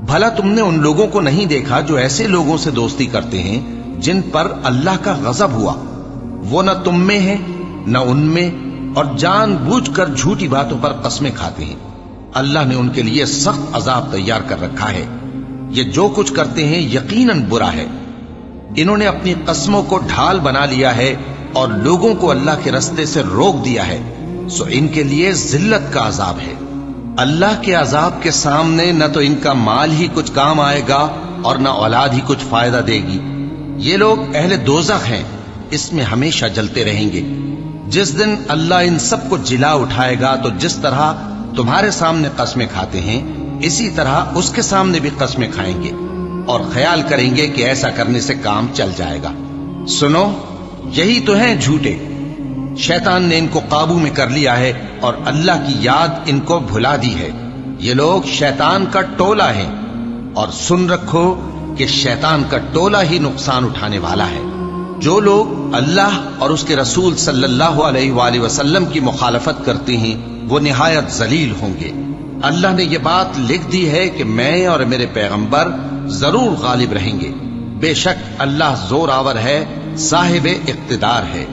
بھلا تم نے ان لوگوں کو نہیں دیکھا جو ایسے لوگوں سے دوستی کرتے ہیں جن پر اللہ کا غضب ہوا؟ وہ نہ تم میں ہے نہ ان میں، اور جان بوجھ کر جھوٹی باتوں پر قسمیں کھاتے ہیں۔ اللہ نے ان کے لیے سخت عذاب تیار کر رکھا ہے، یہ جو کچھ کرتے ہیں یقیناً برا ہے۔ انہوں نے اپنی قسموں کو ڈھال بنا لیا ہے اور لوگوں کو اللہ کے رستے سے روک دیا ہے، سو ان کے لیے ذلت کا عذاب ہے۔ اللہ کے عذاب کے سامنے نہ تو ان کا مال ہی کچھ کام آئے گا اور نہ اولاد ہی کچھ فائدہ دے گی۔ یہ لوگ اہل دوزخ ہیں، اس میں ہمیشہ جلتے رہیں گے۔ جس دن اللہ ان سب کو جلا اٹھائے گا تو جس طرح تمہارے سامنے قسمیں کھاتے ہیں اسی طرح اس کے سامنے بھی قسمیں کھائیں گے، اور خیال کریں گے کہ ایسا کرنے سے کام چل جائے گا۔ سنو، یہی تو ہیں جھوٹے۔ شیطان نے ان کو قابو میں کر لیا ہے اور اللہ کی یاد ان کو بھلا دی ہے۔ یہ لوگ شیطان کا ٹولہ ہیں، اور سن رکھو کہ شیطان کا ٹولہ ہی نقصان اٹھانے والا ہے۔ جو لوگ اللہ اور اس کے رسول صلی اللہ علیہ وآلہ وسلم کی مخالفت کرتے ہیں وہ نہایت ذلیل ہوں گے۔ اللہ نے یہ بات لکھ دی ہے کہ میں اور میرے پیغمبر ضرور غالب رہیں گے۔ بے شک اللہ زور آور ہے، صاحب اقتدار ہے۔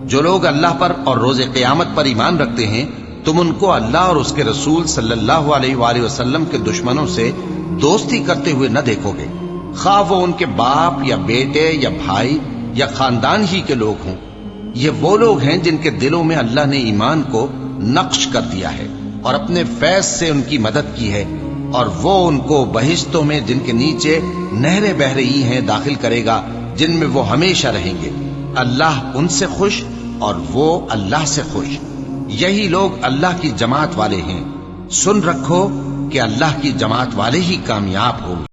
جو لوگ اللہ پر اور روز قیامت پر ایمان رکھتے ہیں تم ان کو اللہ اور اس کے رسول صلی اللہ علیہ وآلہ وسلم کے دشمنوں سے دوستی کرتے ہوئے نہ دیکھو گے، خواہ وہ ان کے باپ یا بیٹے یا بھائی یا خاندان ہی کے لوگ ہوں۔ یہ وہ لوگ ہیں جن کے دلوں میں اللہ نے ایمان کو نقش کر دیا ہے اور اپنے فیض سے ان کی مدد کی ہے، اور وہ ان کو بہشتوں میں جن کے نیچے نہریں بہ رہی ہیں داخل کرے گا، جن میں وہ ہمیشہ رہیں گے۔ اللہ ان سے خوش اور وہ اللہ سے خوش۔ یہی لوگ اللہ کی جماعت والے ہیں۔ سن رکھو کہ اللہ کی جماعت والے ہی کامیاب ہوں گے۔